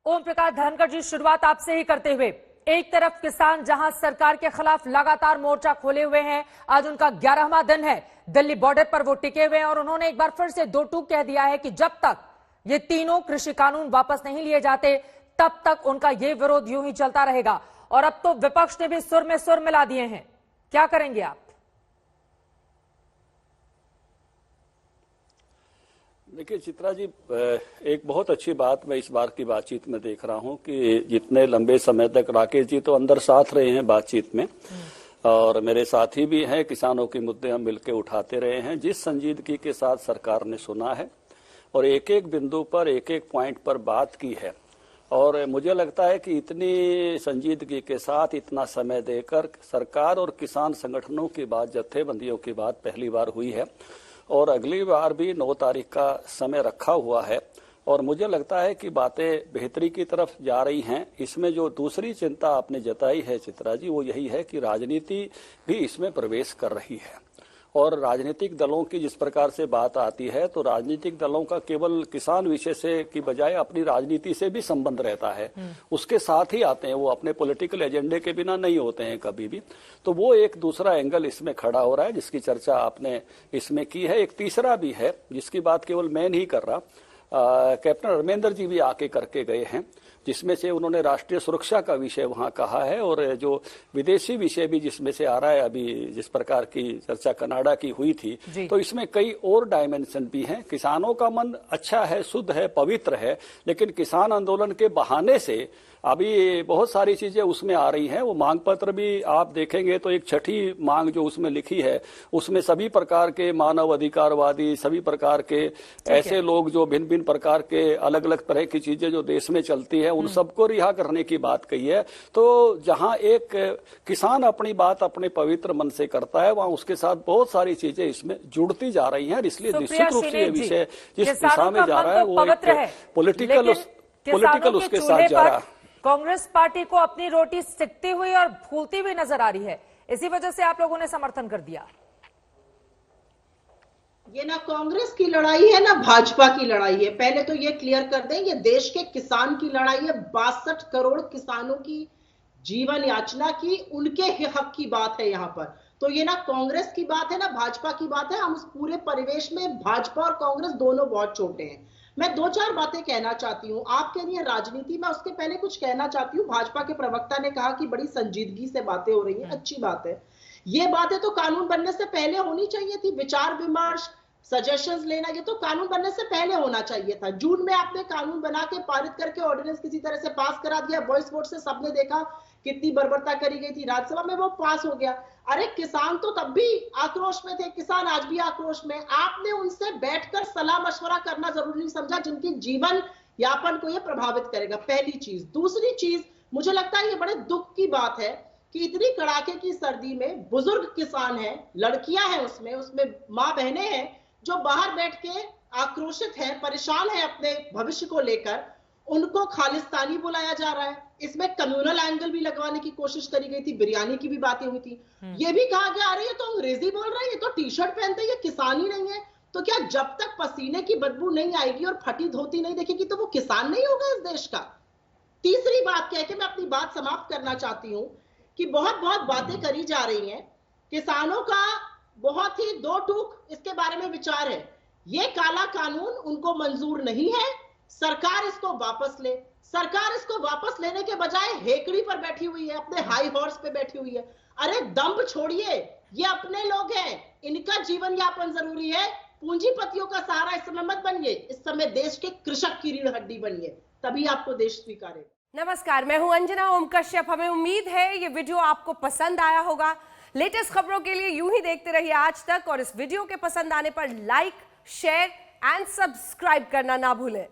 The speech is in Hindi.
ओम प्रकाश धनखड़ जी, शुरुआत आपसे ही करते हुए, एक तरफ किसान जहां सरकार के खिलाफ लगातार मोर्चा खोले हुए हैं, आज उनका 11वां दिन है, दिल्ली बॉर्डर पर वो टिके हुए हैं और उन्होंने एक बार फिर से दो टूक कह दिया है कि जब तक ये तीनों कृषि कानून वापस नहीं लिए जाते तब तक उनका ये विरोध यूं ही चलता रहेगा। और अब तो विपक्ष ने भी सुर में सुर मिला दिए हैं, क्या करेंगे आप? देखिए चित्रा जी, एक बहुत अच्छी बात मैं इस बार की बातचीत में देख रहा हूं कि जितने लंबे समय तक राकेश जी तो अंदर साथ रहे हैं बातचीत में और मेरे साथी भी हैं, किसानों के मुद्दे हम मिलकर उठाते रहे हैं। जिस संजीदगी के साथ सरकार ने सुना है और एक एक बिंदु पर एक एक पॉइंट पर बात की है और मुझे लगता है कि इतनी संजीदगी के साथ इतना समय देकर सरकार और किसान संगठनों की बात, जत्थेबंदियों की बात पहली बार हुई है और अगली बार भी 9 तारीख का समय रखा हुआ है और मुझे लगता है कि बातें बेहतरी की तरफ जा रही हैं। इसमें जो दूसरी चिंता आपने जताई है चित्रा जी, वो यही है कि राजनीति भी इसमें प्रवेश कर रही है और राजनीतिक दलों की जिस प्रकार से बात आती है तो राजनीतिक दलों का केवल किसान विषय से की बजाय अपनी राजनीति से भी संबंध रहता है, उसके साथ ही आते हैं, वो अपने पॉलिटिकल एजेंडे के बिना नहीं होते हैं कभी भी। तो वो एक दूसरा एंगल इसमें खड़ा हो रहा है जिसकी चर्चा आपने इसमें की है। एक तीसरा भी है जिसकी बात केवल मैं नहीं कर रहा, कैप्टन धर्मेंद्र जी भी आके करके गए हैं, जिसमें से उन्होंने राष्ट्रीय सुरक्षा का विषय वहां कहा है और जो विदेशी विषय भी जिसमें से आ रहा है, अभी जिस प्रकार की चर्चा कनाडा की हुई थी, तो इसमें कई और डायमेंशन भी हैं। किसानों का मन अच्छा है, शुद्ध है, पवित्र है, लेकिन किसान आंदोलन के बहाने से अभी बहुत सारी चीजें उसमें आ रही हैं। वो मांग पत्र भी आप देखेंगे तो एक छठी मांग जो उसमें लिखी है, उसमें सभी प्रकार के मानव अधिकारवादी, सभी प्रकार के ऐसे लोग जो भिन्न भिन्न प्रकार के अलग अलग तरह की चीजें जो देश में चलती है, उन सबको रिहा करने की बात कही है। तो जहां एक किसान अपनी बात अपने पवित्र मन से करता है, वहां उसके साथ बहुत सारी चीजें इसमें जुड़ती जा रही हैं। इसलिए निश्चित रूप से ये विषय जिस दिशा में जा रहा है वो एक पॉलिटिकल उसके साथ जा रहा है। कांग्रेस पार्टी को अपनी रोटी सिकती हुई और फूलती हुई नजर आ रही है, इसी वजह से आप लोगों ने समर्थन कर दिया। ये ना कांग्रेस की लड़ाई है ना भाजपा की लड़ाई है, पहले तो ये क्लियर कर दें, ये देश के किसान की लड़ाई है। 62 करोड़ किसानों की जीवन याचना की, उनके हक की बात है यहाँ पर। तो ये ना कांग्रेस की बात है ना भाजपा की बात है। हम उस पूरे परिवेश में भाजपा और कांग्रेस दोनों बहुत छोटे हैं। मैं 2-4 बातें कहना चाहती हूँ। आप कह रही है राजनीति में, उसके पहले कुछ कहना चाहती हूँ। भाजपा के प्रवक्ता ने कहा कि बड़ी संजीदगी से बातें हो रही है, अच्छी बात है। ये बातें तो कानून बनने से पहले होनी चाहिए थी। विचार विमर्श, सजेशंस लेना, ये तो कानून बनने से पहले होना चाहिए था। जून में आपने कानून बना के पारित करके ऑर्डिनेंस किसी तरह से पास करा दिया, वॉइस वोट से सबने देखा कितनी बर्बरता करी गई थी, राज्यसभा में वो पास हो गया। अरे किसान तो तब भी आक्रोश में थे, किसान आज भी आक्रोश में। आपने उनसे बैठकर सलाह मशवरा करना जरूरी नहीं समझा, जिनकी जीवन यापन को ये प्रभावित करेगा, पहली चीज। दूसरी चीज, मुझे लगता है ये बड़े दुख की बात है कि इतनी कड़ाके की सर्दी में बुजुर्ग किसान हैं, लड़कियां हैं, उसमें माँ बहनें हैं जो बाहर बैठ के आक्रोशित हैं, परेशान हैं अपने भविष्य को लेकर, उनको खालिस्तानी बुलाया जा रहा है। इसमें कम्युनल एंगल भी लगवाने की कोशिश करी गई थी, बिरयानी की भी बातें हुई थी। ये भी कहा गया अरे ये तो अंग्रेजी बोल रहे हैं, ये तो टी शर्ट पहनते हैं, ये किसान ही नहीं है। तो क्या जब तक पसीने की बदबू नहीं आएगी और फटी धोती नहीं देखेगी तो वो किसान नहीं होगा इस देश का? तीसरी बात कह के मैं अपनी बात समाप्त करना चाहती हूं कि बहुत बातें करी जा रही हैं। किसानों का बहुत ही दो टूक इसके बारे में विचार है। ये काला कानून उनको मंजूर नहीं है, सरकार इसको वापस ले। सरकार इसको वापस लेने के बजाय हेकड़ी पर बैठी हुई है, अपने हाई हॉर्स पे बैठी हुई है। अरे दंभ छोड़िए, ये अपने लोग हैं, इनका जीवन यापन जरूरी है। पूंजीपतियों का सहारा इस समय मत बनिए, इस समय देश के कृषक की रीढ़ हड्डी बनिए, तभी आपको देश स्वीकारेगा। नमस्कार, मैं हूं अंजना ओम कश्यप। हमें उम्मीद है ये वीडियो आपको पसंद आया होगा। लेटेस्ट खबरों के लिए यूं ही देखते रहिए आज तक और इस वीडियो के पसंद आने पर लाइक, शेयर एंड सब्सक्राइब करना ना भूलें।